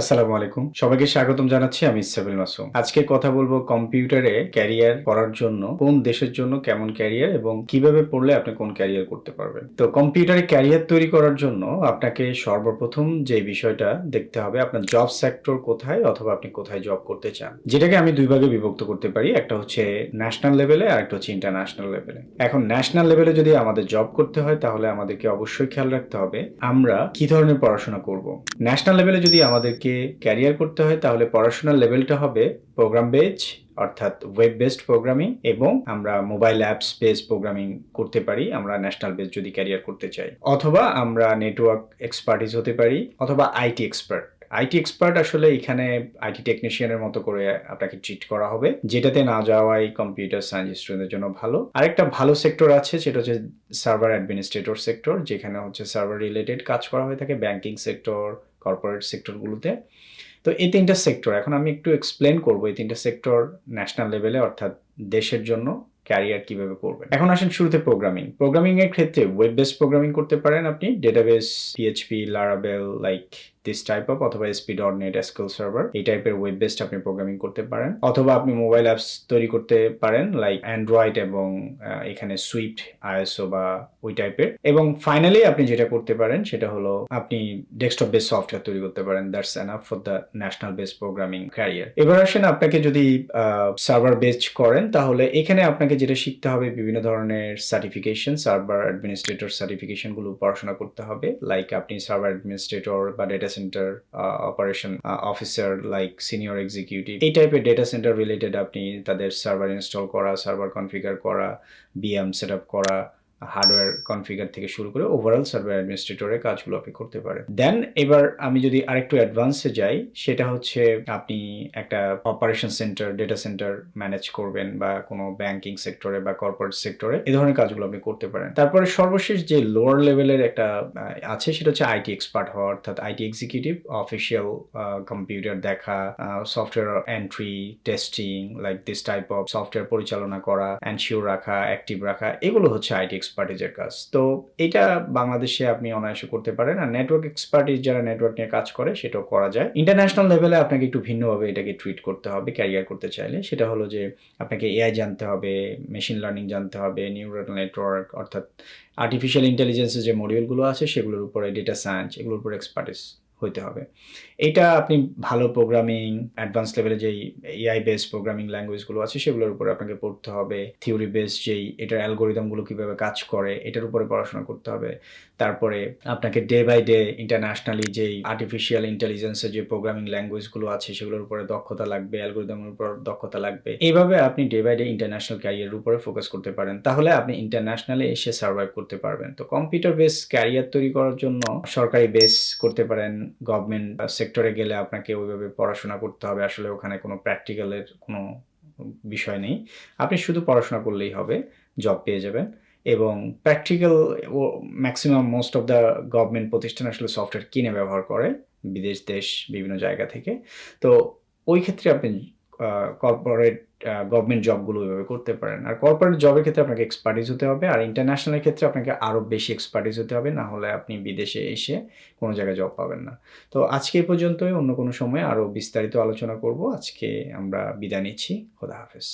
আসসালামু আলাইকুম। সবাইকে স্বাগতম জানাচ্ছি। আমি ইসরাফিল মাসুম। আজকে কথা বলবো কম্পিউটারে ক্যারিয়ার করার জন্য কোন দেশের জন্য কেমন ক্যারিয়ার এবং কিভাবে পড়লে আপনি কোন ক্যারিয়ার করতে পারবেন। তো কম্পিউটারে ক্যারিয়ার তৈরি করার জন্য আপনাকে সর্বপ্রথম যে বিষয়টা দেখতে হবে আপনার জব সেক্টর কোথায় অথবা আপনি কোথায় জব করতে চান। যেটাকে আমি ২ ভাগে বিভক্ত করতে পারি। একটা হচ্ছে ন্যাশনাল লেভেলে আর একটা হচ্ছে ইন্টারন্যাশনাল লেভেলে। এখন ন্যাশনাল লেভেলে যদি আমাদের জব করতে হয় তাহলে আমাদেরকে অবশ্যই খেয়াল রাখতে হবে আমরা কি ধরনের পড়াশোনা করব। ন্যাশনাল লেভেলে যদি আমাদেরকে ক্যারিয়ার করতে হয় তাহলে পড়াশোনার লেভেলটা হবে প্রোগ্রাম বেজ অর্থাৎ ওয়েব বেসড প্রোগ্রামিং এবং আমরা মোবাইল অ্যাপস বেসড প্রোগ্রামিং করতে পারি আমরা ন্যাশনাল বেস যদি ক্যারিয়ার করতে চাই, অথবা আমরা নেটওয়ার্ক এক্সপার্টিস হতে পারি অথবা আইটি এক্সপার্ট। আইটি এক্সপার্ট আসলে এখানে আইটি টেকনিশিয়ানের মতো করে আপনাকে ট্রিট করা হবে, যেটাতে না যাওয়াই কম্পিউটার সায়েন্স স্টুডেন্টদের জন্য ভালো। আরেকটা ভালো সেক্টর আছে সেটা হচ্ছে সার্ভার অ্যাডমিনিস্ট্রেটর সেক্টর, যেখানে হচ্ছে সার্ভার রিলেটেড কাজ করা হয়ে থাকে ব্যাংকিং সেক্টর, কর্পোরেট সেক্টরগুলোতে। তো এই ৩ টা সেক্টর এখন আমি একটু এক্সপ্লেন করব। এই ৩ টা সেক্টর ন্যাশনাল লেভেলে অর্থাৎ দেশের জন্য ক্যারিয়ার কিভাবে করবেন। এখন আসেন শুরুতে প্রোগ্রামিং। প্রোগ্রামিং এর ক্ষেত্রে ওয়েব বেসড প্রোগ্রামিং করতে পারেন আপনি, database, PHP, Laravel like this type of, অথবা ASP.NET, SQL সার্ভার এই টাইপের ওয়েব বেসড আপনি প্রোগ্রামিং করতে পারেন, অথবা আপনি মোবাইল অ্যাপস তৈরি করতে পারেন লাইক অ্যান্ড্রয়েড এবং এখানে সুইফট, আইএসও বা ওই টাইপের। এবং ফাইনালি আপনি যেটা করতে পারেন সেটা হলো আপনি ডেস্কটপ বেস সফটওয়্যার তৈরি করতে পারেন। That's enough for the national base programming career. এবার আসেন আপনাকে যদি সার্ভার বেসড করেন তাহলে এখানে আপনাকে যেটা শিখতে হবে বিভিন্ন ধরনের সার্টিফিকেশন, সার্ভার অ্যাডমিনিস্ট্রেটর সার্টিফিকেশনগুলো পড়াশোনা করতে হবে। লাইক আপনি সার্ভার অ্যাডমিনিস্ট্রেটর বা data centre operation officer like senior executive এই টাইপের ডেটা সেন্টার রিলেটেড আপনি তাদের সার্ভার ইনস্টল করা, সার্ভার কনফিগার করা, বিএম সেট আপ করা, হার্ডওয়্যার কনফিগার থেকে শুরু করে ওভারঅল সার্ভার অ্যাডমিনিস্ট্রেটরের কাজগুলো আপনি করতে পারেন। দেন এবার আমি যদি আরেকটু অ্যাডভান্সে যাই সেটা হচ্ছে আপনি একটা operation centre, data centre manage করবেন বা কোনো ব্যাংকিং সেক্টরে বা কর্পোরেট সেক্টরে এই ধরনের কাজগুলো আপনি করতে পারেন। তারপরে সর্বশেষ যে লোয়ার লেভেলের একটা আছে সেটা হচ্ছে আইটি এক্সপার্ট হওয়া, অর্থাৎ আইটি এক্সিকিউটিভ, অফিসিয়াল কম্পিউটার দেখা, software entry, testing like this type of software পরিচালনা করা, এনশিওর রাখা, অ্যাক্টিভ রাখা, এগুলো হচ্ছে আইটি এক্সপার্টিজের কাজ। তো এটা বাংলাদেশে আপনি অনায়াসে করতে পারেন। আর নেটওয়ার্ক এক্সপার্টিজ যারা নেটওয়ার্ক নিয়ে কাজ করে সেটাও করা যায়। ইন্টারন্যাশনাল লেভেলে আপনাকে একটু ভিন্নভাবে এটাকে ট্রিট করতে হবে ক্যারিয়ার করতে চাইলে। সেটা হলো যে আপনাকে এআই জানতে হবে, মেশিন লার্নিং জানতে হবে, নিউরাল নেটওয়ার্ক অর্থাৎ আর্টিফিশিয়াল ইন্টেলিজেন্সের যে মডিউলগুলো আছে সেগুলোর উপরে, ডেটা সায়েন্স এগুলোর উপর এক্সপার্টিস হইতে হবে। এটা আপনি ভালো প্রোগ্রামিং, অ্যাডভান্স লেভেলে যেই এআই বেস প্রোগ্রামিং ল্যাঙ্গুয়েজগুলো আছে সেগুলোর উপরে আপনাকে পড়তে হবে। থিওরি বেস যেই এটার অ্যালগোরিদমগুলো কিভাবে কাজ করে এটার উপরে পড়াশোনা করতে হবে। তারপরে আপনাকে ডে বাই ডে ইন্টারন্যাশনালি যেই আর্টিফিশিয়াল ইন্টেলিজেন্সের যে প্রোগ্রামিং ল্যাঙ্গুয়েজগুলো আছে সেগুলোর উপরে দক্ষতা লাগবে, অ্যালগোরিদমের উপর দক্ষতা লাগবে। এইভাবে আপনি ডে বাই ডে ইন্টারন্যাশনাল ক্যারিয়ারের উপরে ফোকাস করতে পারেন। তাহলে আপনি ইন্টারন্যাশনালে এসে সার্ভাইভ করতে পারবেন। তো কম্পিউটার বেস ক্যারিয়ার তৈরি করার জন্য সরকারি বেস করতে পারেন। গভর্নমেন্ট সেক্টরে গেলে আপনাকে ওইভাবে পড়াশোনা করতে হবে। আসলে ওখানে কোনো প্র্যাকটিক্যালের কোনো বিষয় নেই। আপনি শুধু পড়াশোনা করলেই হবে, জব পেয়ে যাবেন। এবং প্র্যাকটিক্যাল ও maximum most of the government প্রতিষ্ঠান আসলে সফটওয়্যার কিনে ব্যবহার করে বিদেশ দেশ বিভিন্ন জায়গা থেকে। তো ওই ক্ষেত্রে আপনি কর্পোরেট গভর্নমেন্ট জবগুলো ওইভাবে করতে পারেন। আর কর্পোরেট জবের ক্ষেত্রে আপনাকে এক্সপার্টিস হতে হবে। আর ইন্টারন্যাশনালের ক্ষেত্রে আপনাকে আরও বেশি এক্সপার্টিস হতে হবে, না হলে আপনি বিদেশে এসে কোনো জায়গায় জব পাবেন না। তো আজকে এই পর্যন্তই। অন্য কোনো সময় আরও বিস্তারিত আলোচনা করব। আজকে আমরা বিদায় নিচ্ছি। খোদা হাফেজ।